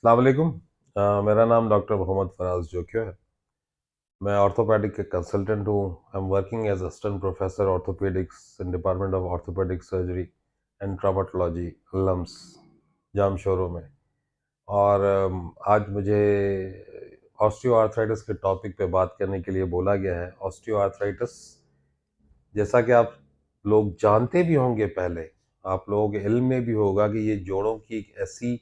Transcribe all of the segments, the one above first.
अस्सलाम वालेकुम। मेरा नाम डॉक्टर मोहम्मद फराज जोकिया है। मैं ऑर्थोपेडिक के कंसल्टेंट हूँ। I am working as assistant professor orthopaedics in department of orthopaedic surgery and traumatology, LUMS, Jamshoro में। और आज मुझे ऑस्टियो आर्थराइटिस के टॉपिक पे बात करने के लिए बोला गया है। ऑस्टियो आर्थराइटिस, जैसा कि आप लोग जानते भी होंगे, पहले आप लोगों के इल्म में भी होगा कि ये जोड़ों की एक ऐसी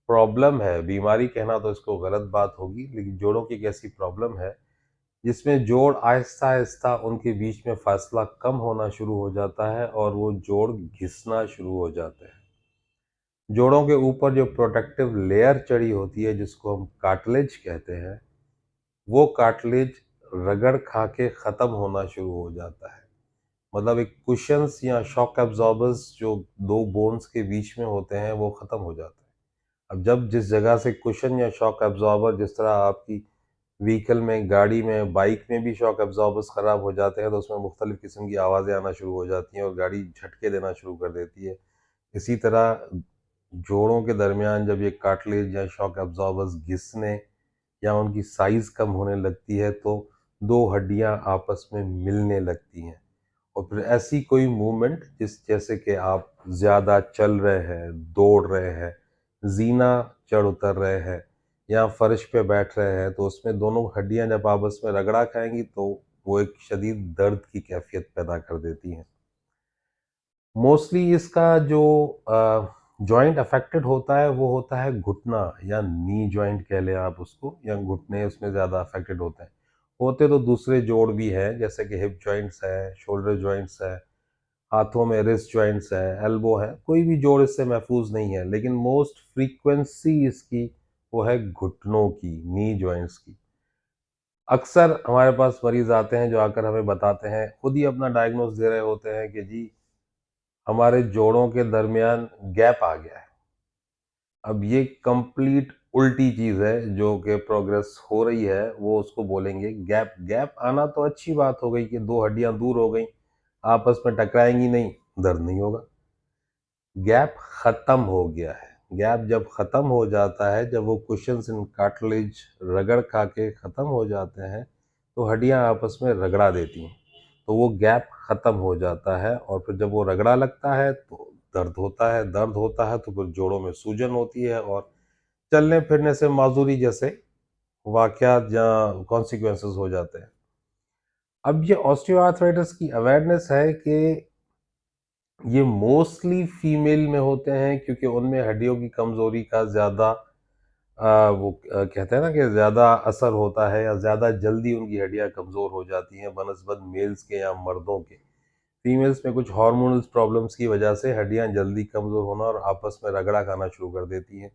प्रॉब्लम है। बीमारी कहना तो इसको गलत बात होगी, लेकिन जोड़ों की एक ऐसी प्रॉब्लम है जिसमें जोड़ आहिस्ता आहिस्ता उनके बीच में फासला कम होना शुरू हो जाता है और वो जोड़ घिसना शुरू हो जाते हैं। जोड़ों के ऊपर जो प्रोटेक्टिव लेयर चढ़ी होती है, जिसको हम कार्टिलेज कहते हैं, वो कार्टिलेज रगड़ खा के ख़त्म होना शुरू हो जाता है। मतलब एक कुशंस या शॉक एब्जॉर्बर्स जो दो बोन्स के बीच में होते हैं, वो ख़त्म हो जाते हैं। अब जब जिस जगह से कुशन या शॉक एब्जॉर्बर, जिस तरह आपकी व्हीकल में, गाड़ी में, बाइक में भी शॉक एब्जॉर्बर्स ख़राब हो जाते हैं तो उसमें मुख्तलिफ़ किस्म की आवाज़ें आना शुरू हो जाती हैं और गाड़ी झटके देना शुरू कर देती है। इसी तरह जोड़ों के दरमियान जब ये कार्टिलेज या शॉक एब्जॉर्बर्स घिसने या उनकी साइज़ कम होने लगती है तो दो हड्डियां आपस में मिलने लगती हैं। और फिर ऐसी कोई मूवमेंट, जैसे कि आप ज़्यादा चल रहे हैं, दौड़ रहे हैं, जीना चढ़ उतर रहे हैं या फर्श पे बैठ रहे हैं, तो उसमें दोनों हड्डियां जब आपस में रगड़ा खाएंगी तो वो एक शदीद दर्द की कैफियत पैदा कर देती हैं। मोस्टली इसका जो जॉइंट अफेक्टेड होता है वो होता है घुटना या नी जॉइंट कह लें आप उसको, या घुटने उसमें ज़्यादा अफेक्टेड होते हैं। होते तो दूसरे जोड़ भी हैं, जैसे कि हिप जॉइंट्स है, शोल्डर जॉइंट्स है, हाथों में रिस्ट जॉइंट्स है, एल्बो है। कोई भी जोड़ इससे महफूज नहीं है, लेकिन मोस्ट फ्रीक्वेंसी इसकी वो है घुटनों की, नी जॉइंट्स की। अक्सर हमारे पास मरीज आते हैं जो आकर हमें बताते हैं, खुद ही अपना डायग्नोस दे रहे होते हैं कि जी हमारे जोड़ों के दरमियान गैप आ गया है। अब ये कंप्लीट उल्टी चीज है, जो कि प्रोग्रेस हो रही है वो उसको बोलेंगे गैप। गैप आना तो अच्छी बात हो गई कि दो हड्डियां दूर हो गई, आपस में टकराएंगी नहीं, दर्द नहीं होगा। गैप खत्म हो गया है। गैप जब खत्म हो जाता है, जब वो कुशन्स इन कार्टिलेज रगड़ खा के खत्म हो जाते हैं, तो हड्डियां आपस में रगड़ा देती हैं, तो वो गैप खत्म हो जाता है। और फिर जब वो रगड़ा लगता है तो दर्द होता है। दर्द होता है तो फिर जोड़ों में सूजन होती है और चलने फिरने से माजूरी जैसे वाकयात या कॉन्सिक्वेंसेस हो जाते हैं। अब ये ऑस्टियोआर्थराइटिस की अवेयरनेस है कि ये मोस्टली फीमेल में होते हैं, क्योंकि उनमें हड्डियों की कमज़ोरी का ज़्यादा कहते हैं ना कि ज़्यादा असर होता है, या ज़्यादा जल्दी उनकी हड्डियां कमज़ोर हो जाती हैं बनस्बत मेल्स के या मर्दों के। फीमेल्स में कुछ हार्मोनल प्रॉब्लम्स की वजह से हड्डियां जल्दी कमज़ोर होना और आपस में रगड़ा खाना शुरू कर देती हैं।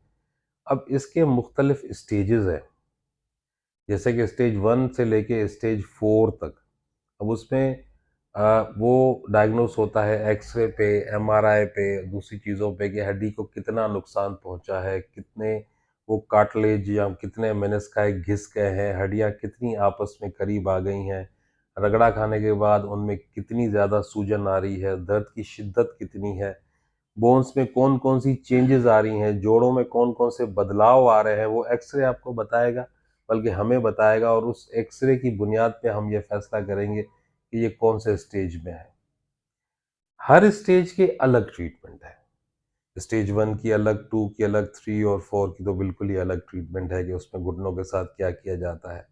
अब इसके मुख्तलिफ स्टेजेस हैं, जैसे कि स्टेज 1 से लेके स्टेज 4 तक। अब उसमें वो डायग्नोस होता है एक्सरे पे, एमआरआई पे, दूसरी चीज़ों पे कि हड्डी को कितना नुकसान पहुंचा है, कितने वो कार्टिलेज या कितने मेनिस्काई घिस गए हैं, हड्डियां कितनी आपस में करीब आ गई हैं, रगड़ा खाने के बाद उनमें कितनी ज़्यादा सूजन आ रही है, दर्द की शिद्दत कितनी है, बोन्स में कौन कौन सी चेंजेस आ रही हैं, जोड़ों में कौन कौन से बदलाव आ रहे हैं, वो एक्सरे आपको बताएगा, बल्कि हमें बताएगा। और उस एक्सरे की बुनियाद पे हम ये फैसला करेंगे कि ये कौन से स्टेज में है। हर स्टेज के अलग ट्रीटमेंट है। स्टेज 1 की अलग, 2 की अलग, 3 और 4 की तो बिल्कुल ही अलग ट्रीटमेंट है कि उसमें घुटनों के साथ क्या किया जाता है।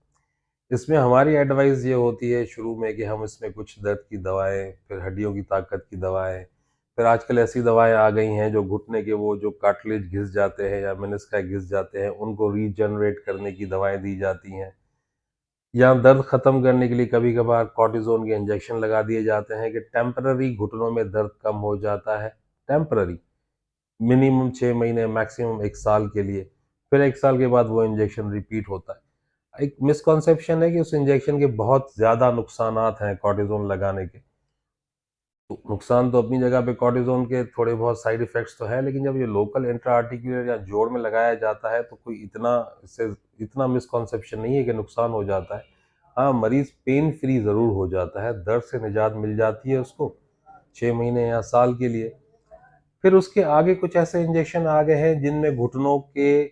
इसमें हमारी एडवाइस ये होती है शुरू में कि हम इसमें कुछ दर्द की दवाएं, फिर हड्डियों की ताकत की दवाएं, फिर आजकल ऐसी दवाएं आ गई हैं जो घुटने के वो जो कार्टिलेज घिस जाते हैं या मेनिस्काई घिस जाते हैं, उनको रीजनरेट करने की दवाएं दी जाती हैं। या दर्द ख़त्म करने के लिए कभी कभार कॉर्टिज़ोन के इंजेक्शन लगा दिए जाते हैं कि टेम्पररी घुटनों में दर्द कम हो जाता है। टेम्पररी, मिनिमम 6 महीने, मैक्सिमम 1 साल के लिए। फिर 1 साल के बाद वो इंजेक्शन रिपीट होता है। एक मिसकॉन्सेप्शन है कि उस इंजेक्शन के बहुत ज़्यादा नुकसानात हैं कॉर्टिज़ोन लगाने के। तो नुकसान तो अपनी जगह पे कॉर्टिज़ोन के थोड़े बहुत साइड इफ़ेक्ट्स तो हैं, लेकिन जब ये लोकल इंट्रा आर्टिकुलर या जोड़ में लगाया जाता है तो कोई इतना इससे इतना मिसकॉन्सेप्शन नहीं है कि नुकसान हो जाता है। हाँ, मरीज़ पेन फ्री ज़रूर हो जाता है, दर्द से निजात मिल जाती है उसको 6 महीने या साल के लिए। फिर उसके आगे कुछ ऐसे इंजेक्शन आ गए हैं जिनमें घुटनों के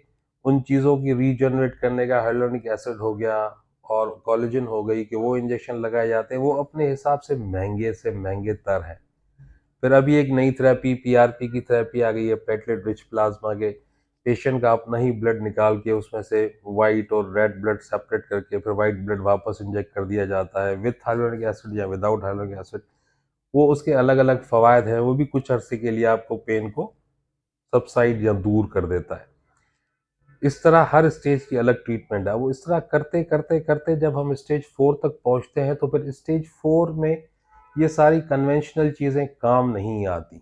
उन चीज़ों की रीजनरेट करने का हाइलुरोनिक एसिड हो गया और कोलेजन हो गई कि वो इंजेक्शन लगाए जाते हैं, वो अपने हिसाब से महंगे तर हैं। फिर अभी एक नई थेरेपी पीआरपी की थेरेपी आ गई है, प्लेटलेट रिच प्लाज्मा के। पेशेंट का अपना ही ब्लड निकाल के उसमें से वाइट और रेड ब्लड सेपरेट करके फिर वाइट ब्लड वापस इंजेक्ट कर दिया जाता है विथ हाइलुरोनिक एसिड या विदाउट हाइलुरोनिक एसिड। वो उसके अलग अलग फवायद हैं, वो भी कुछ अरसे के लिए आपको पेन को सबसाइड या दूर कर देता है। इस तरह हर स्टेज की अलग ट्रीटमेंट है। वो इस तरह करते करते करते जब हम स्टेज 4 तक पहुंचते हैं तो फिर स्टेज 4 में ये सारी कन्वेंशनल चीज़ें काम नहीं आती।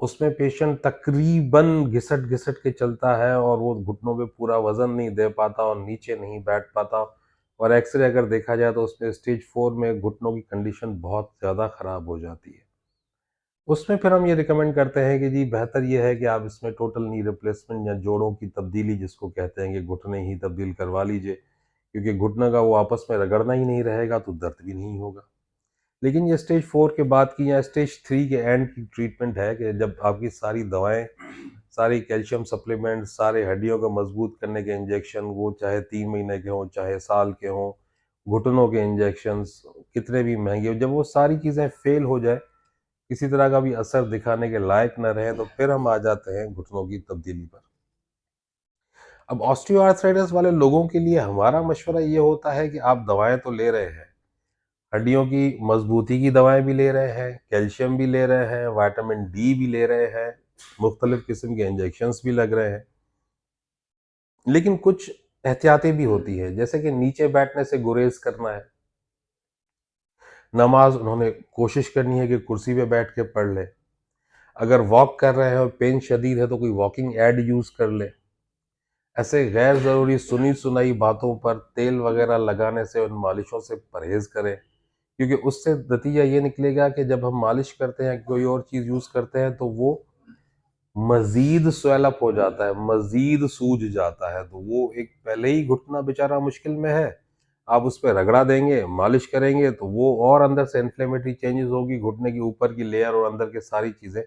उसमें पेशेंट तकरीबन घिसट घिसट के चलता है और वो घुटनों पे पूरा वजन नहीं दे पाता और नीचे नहीं बैठ पाता। और एक्सरे अगर देखा जाए तो उसमें स्टेज 4 में घुटनों की कंडीशन बहुत ज़्यादा ख़राब हो जाती है। उसमें फिर हम ये रिकमेंड करते हैं कि जी बेहतर ये है कि आप इसमें टोटल नी रिप्लेसमेंट या जोड़ों की तब्दीली जिसको कहते हैं कि घुटने ही तब्दील करवा लीजिए, क्योंकि घुटने का वो आपस में रगड़ना ही नहीं रहेगा तो दर्द भी नहीं होगा। लेकिन ये स्टेज 4 के बाद की या स्टेज 3 के एंड की ट्रीटमेंट है कि जब आपकी सारी दवाएं, सारी कैल्शियम सप्लीमेंट, सारे हड्डियों को मजबूत करने के इंजेक्शन, वो चाहे 3 महीने के हों चाहे साल के हों, घुटनों के इंजेक्शंस कितने भी महंगे हो, जब वो सारी चीज़ें फेल हो जाए, किसी तरह का भी असर दिखाने के लायक न रहे, तो फिर हम आ जाते हैं घुटनों की तब्दीली पर। अब ऑस्टियोआर्थराइटिस वाले लोगों के लिए हमारा मशवरा ये होता है कि आप दवाएं तो ले रहे हैं, हड्डियों की मजबूती की दवाएं भी ले रहे हैं, कैल्शियम भी ले रहे हैं, विटामिन डी भी ले रहे हैं, मुख्तलिफ किस्म के इंजेक्शंस भी लग रहे हैं, लेकिन कुछ एहतियातें भी होती है, जैसे कि नीचे बैठने से गुरेज करना है। नमाज उन्होंने कोशिश करनी है कि कुर्सी पे बैठ के पढ़ ले। अगर वॉक कर रहे हैं और पेन शदीद है तो कोई वॉकिंग एड यूज कर ले। ऐसे गैर ज़रूरी सुनी सुनाई बातों पर तेल वगैरह लगाने से, उन मालिशों से परहेज करें, क्योंकि उससे नतीजा ये निकलेगा कि जब हम मालिश करते हैं, कोई और चीज़ यूज़ करते हैं, तो वो मज़ीद स्वेलअप हो जाता है, मज़ीद सूज जाता है। तो वो एक पहले ही घुटना बेचारा मुश्किल में है, आप उस पे रगड़ा देंगे, मालिश करेंगे तो वो और अंदर से इन्फ्लेमेटरी चेंजेस होगी, घुटने की ऊपर की लेयर और अंदर की सारी चीज़ें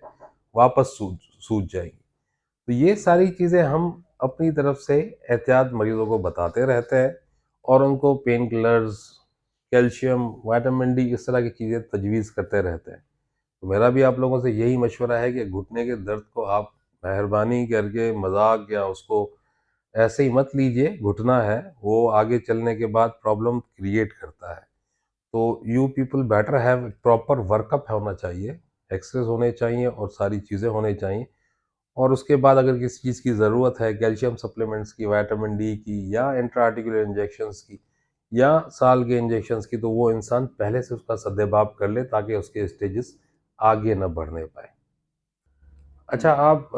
वापस सूज सूज जाएगी। तो ये सारी चीज़ें हम अपनी तरफ से एहतियात मरीजों को बताते रहते हैं और उनको pain killers, calcium, vitamin D इस तरह की चीज़ें तजवीज़ करते रहते हैं। तो मेरा भी आप लोगों से यही मशवरा है कि घुटने के दर्द को आप मेहरबानी करके मजाक या उसको ऐसे ही मत लीजिए। घुटना है, वो आगे चलने के बाद प्रॉब्लम क्रिएट करता है। तो you people better have proper workup होना चाहिए, एक्सरेज होने चाहिए और सारी चीज़ें होने चाहिए। और उसके बाद अगर किसी चीज़ की ज़रूरत है, कैल्शियम सप्लीमेंट्स की, विटामिन डी की या इंट्रा आर्टिकुलर इंजेक्शंस की या साल के इंजेक्शंस की, तो वो इंसान पहले से उसका सद्देबाप कर ले ताकि उसके स्टेजेस आगे न बढ़ने पाए। अच्छा, आप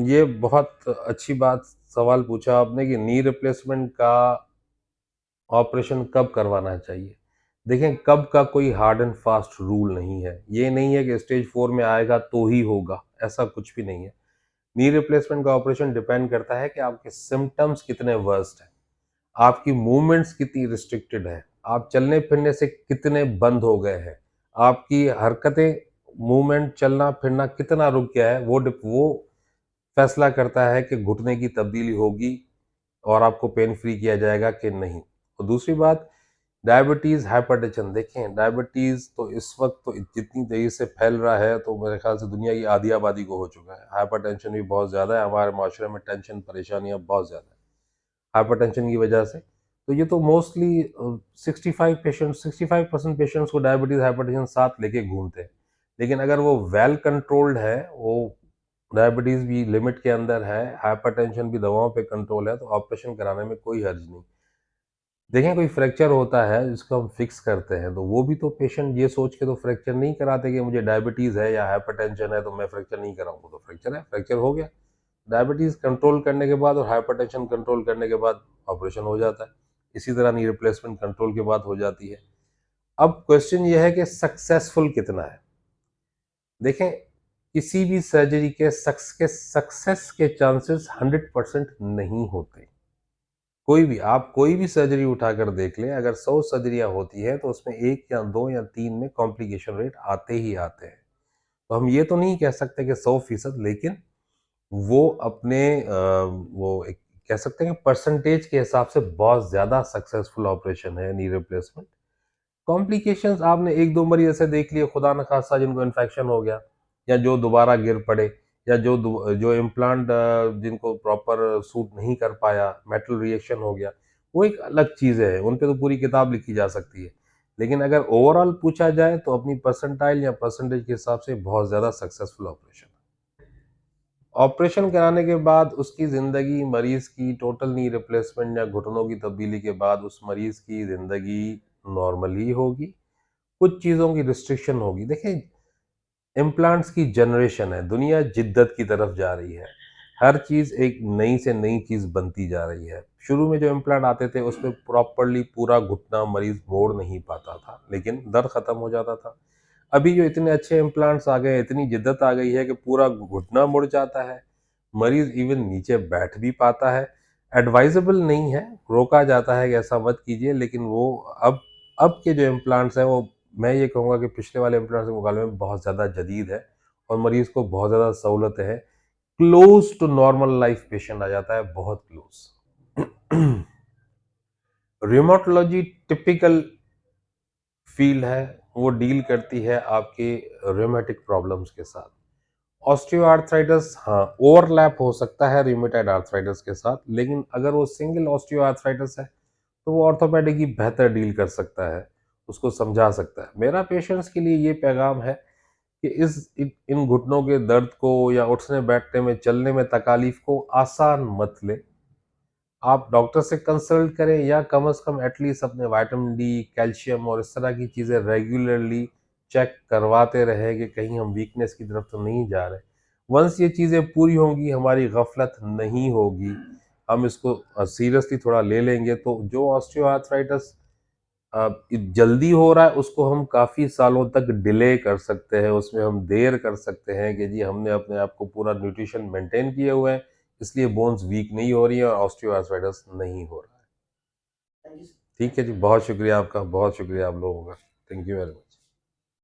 ये बहुत अच्छी बात सवाल पूछा आपने कि नी रिप्लेसमेंट का ऑपरेशन कब करवाना चाहिए। देखें, कब का कोई हार्ड एंड फास्ट रूल नहीं है। ये नहीं है कि स्टेज 4 में आएगा तो ही होगा, ऐसा कुछ भी नहीं है। नी रिप्लेसमेंट का ऑपरेशन डिपेंड करता है कि आपके सिम्टम्स कितने वर्स्ट हैं, आपकी मूवमेंट्स कितनी रिस्ट्रिक्टेड है, आप चलने फिरने से कितने बंद हो गए हैं, आपकी हरकतें, मूवमेंट, चलना फिरना कितना रुक गया है। वो फैसला करता है कि घुटने की तब्दीली होगी और आपको पेन फ्री किया जाएगा कि नहीं। और दूसरी बात, डायबिटीज़, हाइपरटेंशन। देखें, डायबिटीज़ तो इस वक्त तो जितनी तेज़ी से फैल रहा है तो मेरे ख्याल से दुनिया की आधी आबादी को हो चुका है। हाइपरटेंशन भी बहुत ज़्यादा है, हमारे माशरे में टेंशन परेशानियाँ बहुत ज़्यादा है हाइपरटेंशन की वजह से। तो ये तो मोस्टली 65% पेशेंट्स को डायबिटीज़ हाइपरटेंशन साथ लेके घूमते हैं। लेकिन अगर वो वेल कंट्रोल्ड है, वो डायबिटीज़ भी लिमिट के अंदर है, हाइपरटेंशन भी दवाओं पे कंट्रोल है, तो ऑपरेशन कराने में कोई हर्ज नहीं। देखें, कोई फ्रैक्चर होता है जिसको हम फिक्स करते हैं, तो वो भी तो पेशेंट ये सोच के तो फ्रैक्चर नहीं कराते कि मुझे डायबिटीज़ है या हाइपरटेंशन है तो मैं फ्रैक्चर नहीं कराऊंगा। तो फ्रैक्चर है, फ्रैक्चर हो गया। डायबिटीज़ कंट्रोल करने के बाद और हाइपरटेंशन कंट्रोल करने के बाद ऑपरेशन हो जाता है। इसी तरह नी रिप्लेसमेंट कंट्रोल के बाद हो जाती है। अब क्वेश्चन ये है कि सक्सेसफुल कितना है। देखें, किसी भी सर्जरी के सक्सेस के चांसेस 100% नहीं होते। कोई भी सर्जरी उठाकर देख लें, अगर 100 सर्जरियां होती है तो उसमें 1 या 2 या 3 में कॉम्प्लिकेशन रेट आते ही आते हैं। तो हम ये तो नहीं कह सकते कि 100%, लेकिन वो अपने वो एक कह सकते हैं कि परसेंटेज के हिसाब से बहुत ज़्यादा सक्सेसफुल ऑपरेशन है नी रिप्लेसमेंट। कॉम्प्लिकेशंस आपने एक दो मरीज ऐसे देख लिए खुदा न खास्ता जिनको इन्फेक्शन हो गया, या जो दोबारा गिर पड़े, या जो इम्प्लांट जिनको प्रॉपर सूट नहीं कर पाया, मेटल रिएक्शन हो गया, वो एक अलग चीज़ है, उन पे तो पूरी किताब लिखी जा सकती है। लेकिन अगर ओवरऑल पूछा जाए तो अपनी परसेंटाइल या परसेंटेज के हिसाब से बहुत ज़्यादा सक्सेसफुल ऑपरेशन। ऑपरेशन कराने के बाद उसकी ज़िंदगी, मरीज़ की टोटल नी रिप्लेसमेंट या घुटनों की तब्दीली के बाद उस मरीज़ की ज़िंदगी नॉर्मल ही होगी। कुछ चीज़ों की रिस्ट्रिक्शन होगी। देखिए, इम्प्लांट्स की जनरेशन है, दुनिया जिद्दत की तरफ जा रही है। हर चीज़ एक नई से नई चीज़ बनती जा रही है। शुरू में जो इम्प्लांट आते थे उसमें प्रॉपरली पूरा घुटना मरीज़ मोड़ नहीं पाता था, लेकिन दर्द ख़त्म हो जाता था। अभी जो इतने अच्छे इम्प्लांट्स आ गए, इतनी जिद्दत आ गई है कि पूरा घुटना मुड़ जाता है, मरीज़ इवन नीचे बैठ भी पाता है। एडवाइजेबल नहीं है, रोका जाता है कि ऐसा मत कीजिए, लेकिन वो अब के जो इम्प्लांट्स हैं वो, मैं ये कहूँगा कि पिछले वाले इम्प्लांट्स के मुकाबले में बहुत ज़्यादा जदीद है और मरीज़ को बहुत ज़्यादा सहूलतें हैं। Close to normal life patient आ जाता है, बहुत क्लोज़। रियूमेटोलॉजी टिपिकल फील्ड है, वो डील करती है आपके रियूमेटिक प्रॉब्लम्स के साथ। ऑस्टियोआर्थराइटिस, हाँ, ओवरलैप हो सकता है रियूमेटॉइड आर्थराइटिस के साथ, लेकिन अगर वो सिंगल ऑस्टियोआर्थराइटिस है तो वो ऑर्थोपेडिक ही बेहतर डील कर सकता है, उसको समझा सकता है। मेरा पेशेंट्स के लिए ये पैगाम है कि इन घुटनों के दर्द को या उठने बैठने में, चलने में तकालीफ को आसान मत लें। आप डॉक्टर से कंसल्ट करें, या कम से कम एटलीस्ट अपने विटामिन डी, कैल्शियम और इस तरह की चीज़ें रेगुलरली चेक करवाते रहें कि कहीं हम वीकनेस की तरफ तो नहीं जा रहे। वंस ये चीज़ें पूरी होंगी, हमारी गफलत नहीं होगी, हम इसको सीरियसली थोड़ा ले लेंगे, तो जो ऑस्टियोआर्थराइटिस जल्दी हो रहा है उसको हम काफ़ी सालों तक डिले कर सकते हैं, उसमें हम देर कर सकते हैं कि जी हमने अपने आप को पूरा न्यूट्रिशन मेंटेन किए हुए हैं, इसलिए बोन्स वीक नहीं हो रही है और ऑस्टियोआर्थराइटिस नहीं हो रहा है। ठीक है जी, बहुत शुक्रिया आपका, बहुत शुक्रिया आप लोगों का। Thank you very much.